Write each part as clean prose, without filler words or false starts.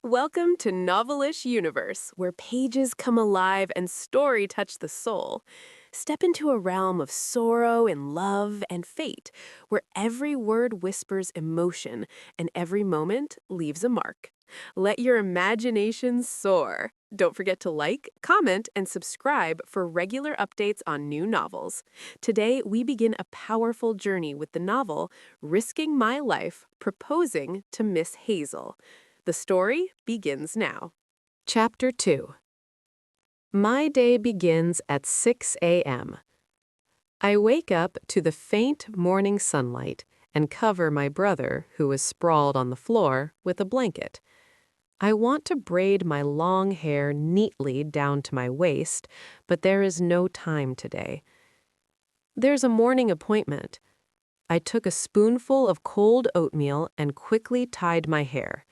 Welcome to Novelish Universe, where pages come alive and story touch the soul. Step into a realm of sorrow and love and fate, where every word whispers emotion and every moment leaves a mark. Let your imagination soar. Don't forget to like, comment, and subscribe for regular updates on new novels. Today, we begin a powerful journey with the novel Risking My Life, Proposing to Miss Hazel. The story begins now. Chapter 2. My day begins at 6 a.m. I wake up to the faint morning sunlight and cover my brother, who is sprawled on the floor, with a blanket. I want to braid my long hair neatly down to my waist, but there is no time today. There's a morning appointment. I took a spoonful of cold oatmeal and quickly tied my hair.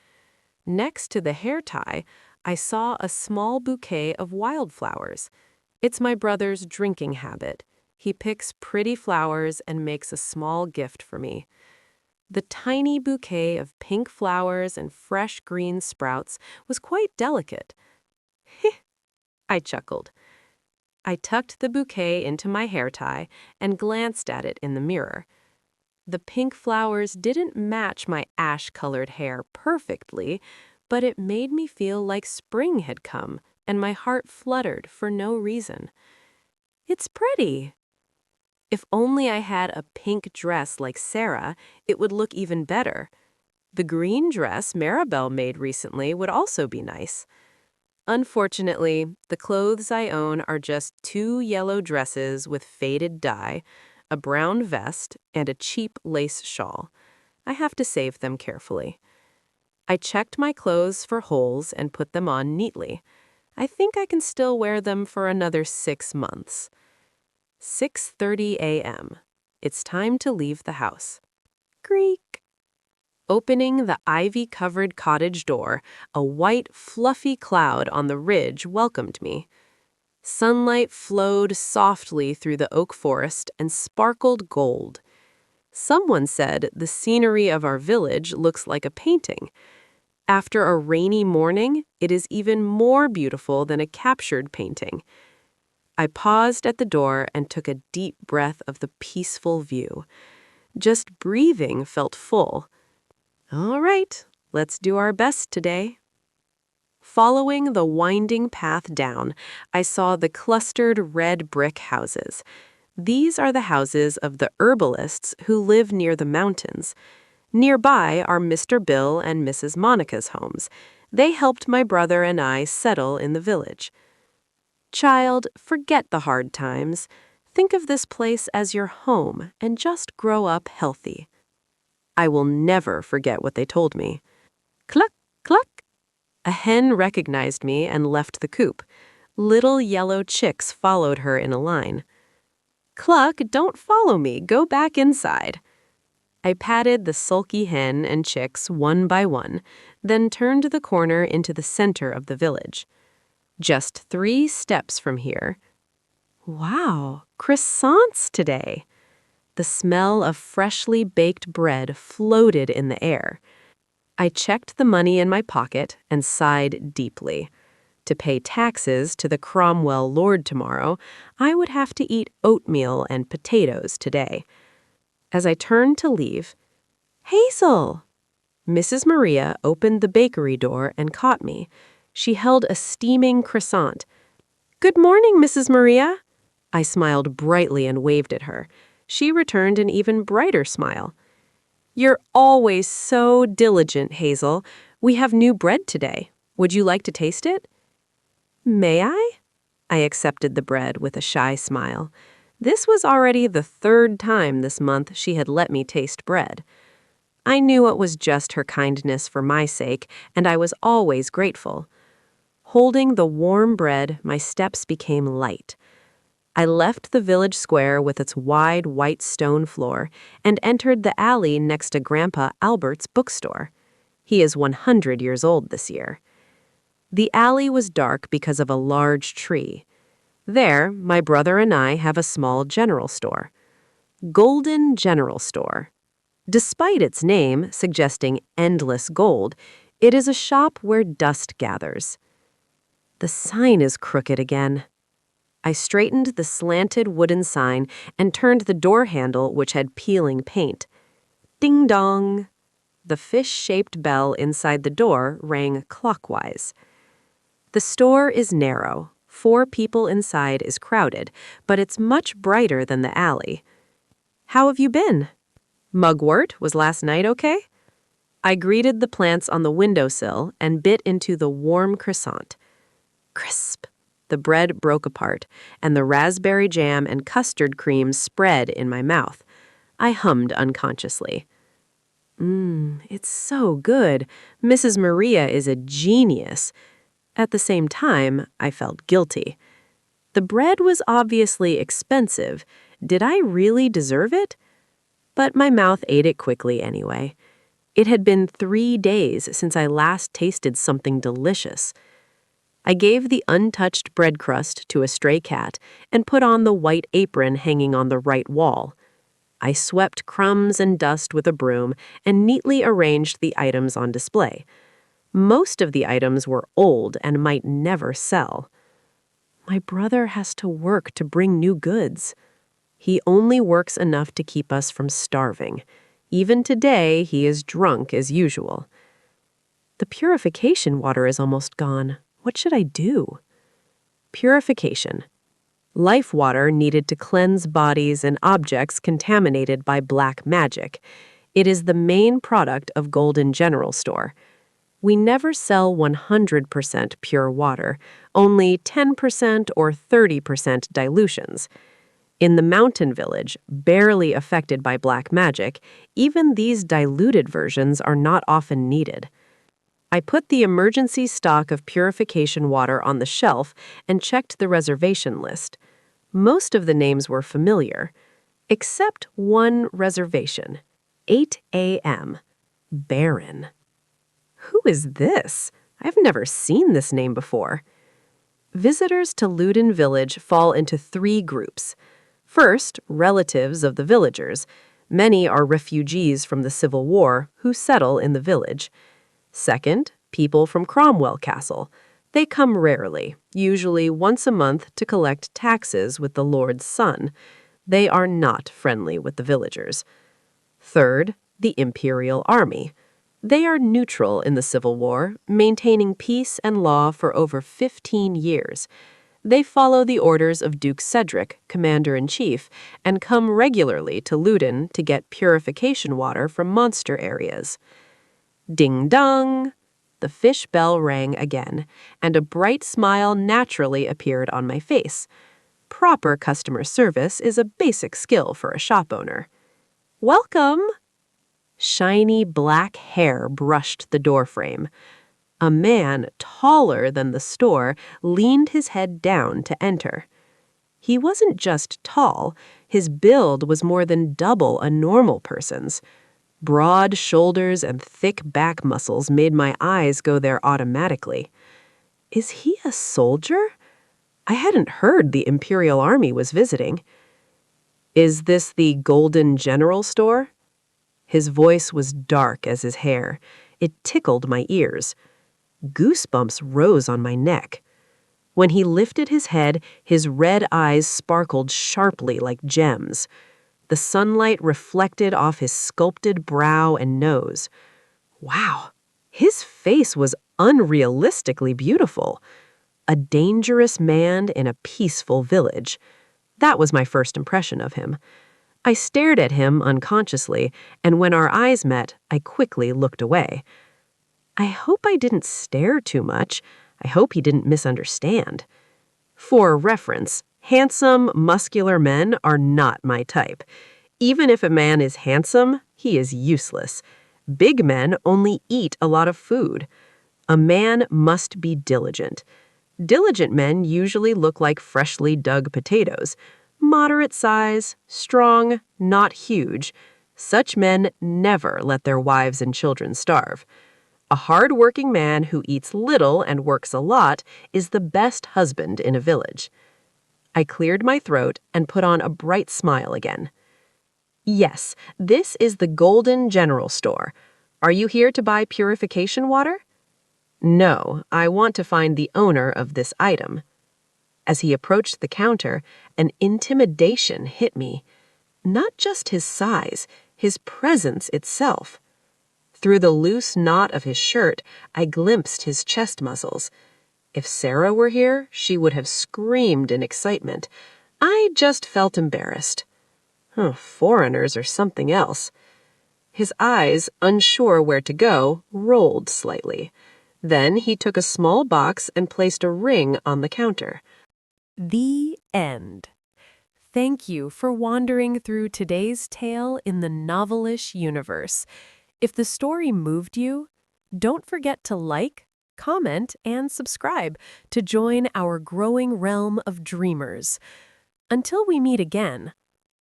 Next to the hair tie, I saw a small bouquet of wildflowers. It's my brother's drinking habit. He picks pretty flowers and makes a small gift for me. The tiny bouquet of pink flowers and fresh green sprouts was quite delicate. Heh, I chuckled. I tucked the bouquet into my hair tie and glanced at it in the mirror. The pink flowers didn't match my ash-colored hair perfectly, but it made me feel like spring had come, and my heart fluttered for no reason. It's pretty. If only I had a pink dress like Sarah, it would look even better. The green dress Maribel made recently would also be nice. Unfortunately, the clothes I own are just 2 yellow dresses with faded dye, a brown vest, and a cheap lace shawl. I have to save them carefully. I checked my clothes for holes and put them on neatly. I think I can still wear them for another 6 months. 6:30 a.m. It's time to leave the house. Creak. Opening the ivy-covered cottage door, a white, fluffy cloud on the ridge welcomed me. Sunlight flowed softly through the oak forest and sparkled gold. Someone said the scenery of our village looks like a painting. After a rainy morning, it is even more beautiful than a captured painting. I paused at the door and took a deep breath of the peaceful view. Just breathing felt full. All right, let's do our best today. Following the winding path down, I saw the clustered red brick houses. These are the houses of the herbalists who live near the mountains. Nearby are Mr. Bill and Mrs. Monica's homes. They helped my brother and I settle in the village. Child, forget the hard times. Think of this place as your home and just grow up healthy. I will never forget what they told me. Cluck, cluck. A hen recognized me and left the coop. Little yellow chicks followed her in a line. Cluck, don't follow me. Go back inside. I patted the sulky hen and chicks one by one, then turned the corner into the center of the village. Just 3 steps from here. Wow, croissants today. The smell of freshly baked bread floated in the air. I checked the money in my pocket and sighed deeply. To pay taxes to the Cromwell Lord tomorrow, I would have to eat oatmeal and potatoes today. As I turned to leave, Hazel! Mrs. Maria opened the bakery door and caught me. She held a steaming croissant. Good morning, Mrs. Maria. I smiled brightly and waved at her. She returned an even brighter smile. You're always so diligent, Hazel. We have new bread today. Would you like to taste it? May I? I accepted the bread with a shy smile. This was already the 3rd time this month she had let me taste bread. I knew it was just her kindness for my sake, and I was always grateful. Holding the warm bread, my steps became light. I left the village square with its wide white stone floor and entered the alley next to Grandpa Albert's bookstore. He is 100 years old this year. The alley was dark because of a large tree. There, my brother and I have a small general store. Golden General Store. Despite its name suggesting endless gold, It is a shop where dust gathers. The sign is crooked again. I straightened the slanted wooden sign and turned the door handle, which had peeling paint. Ding dong! The fish-shaped bell inside the door rang clockwise. The store is narrow. 4 people inside is crowded, but it's much brighter than the alley. How have you been? Mugwort, was last night okay? I greeted the plants on the windowsill and bit into the warm croissant. Crisp. The bread broke apart, and the raspberry jam and custard cream spread in my mouth. I hummed unconsciously. It's so good. Mrs. Maria is a genius. At the same time, I felt guilty. The bread was obviously expensive. Did I really deserve it? But my mouth ate it quickly anyway. It had been 3 days since I last tasted something delicious. I gave the untouched bread crust to a stray cat and put on the white apron hanging on the right wall. I swept crumbs and dust with a broom and neatly arranged the items on display. Most of the items were old and might never sell. My brother has to work to bring new goods. He only works enough to keep us from starving. Even today, he is drunk as usual. The purification water is almost gone. What should I do? Purification. Life water needed to cleanse bodies and objects contaminated by black magic. It is the main product of Golden General Store. We never sell 100% pure water, only 10% or 30% dilutions. In the mountain village, barely affected by black magic, even these diluted versions are not often needed. I put the emergency stock of purification water on the shelf and checked the reservation list. Most of the names were familiar, except one reservation, 8 a.m. Baron. Who is this? I've never seen this name before. Visitors to Luden village fall into 3 groups. First, relatives of the villagers. Many are refugees from the Civil War who settle in the village. Second, people from Cromwell Castle. They come rarely, usually once a month to collect taxes with the Lord's son. They are not friendly with the villagers. Third, the Imperial Army. They are neutral in the Civil War, maintaining peace and law for over 15 years. They follow the orders of Duke Cedric, Commander-in-Chief, and come regularly to Luden to get purification water from monster areas. Ding-dong! The fish bell rang again, and a bright smile naturally appeared on my face. Proper customer service is a basic skill for a shop owner. Welcome! Shiny black hair brushed the doorframe. A man, taller than the store, leaned his head down to enter. He wasn't just tall, his build was more than double a normal person's. Broad shoulders and thick back muscles made my eyes go there automatically. Is he a soldier? I hadn't heard the Imperial Army was visiting. Is this the Golden General Store? His voice was dark as his hair. It tickled my ears. Goosebumps rose on my neck. When he lifted his head, his red eyes sparkled sharply like gems. The sunlight reflected off his sculpted brow and nose. Wow, his face was unrealistically beautiful. A dangerous man in a peaceful village. That was my first impression of him. I stared at him unconsciously, and when our eyes met, I quickly looked away. I hope I didn't stare too much. I hope he didn't misunderstand. For reference, handsome, muscular men are not my type. Even if a man is handsome, he is useless. Big men only eat a lot of food. A man must be diligent. Diligent men usually look like freshly dug potatoes. Moderate size, strong, not huge. Such men never let their wives and children starve. A hard-working man who eats little and works a lot is the best husband in a village. I cleared my throat and put on a bright smile again. Yes, this is the Golden General Store. Are you here to buy purification water? No, I want to find the owner of this item. As he approached the counter, an intimidation hit me. Not just his size, his presence itself. Through the loose knot of his shirt, I glimpsed his chest muscles. If Sarah were here, she would have screamed in excitement. I just felt embarrassed. Foreigners are something else. His eyes, unsure where to go, rolled slightly. Then he took a small box and placed a ring on the counter. The end. Thank you for wandering through today's tale in the novelish universe. If the story moved you, don't forget to like, comment, and subscribe to join our growing realm of dreamers. Until we meet again,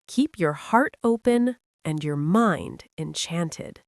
keep your heart open and your mind enchanted.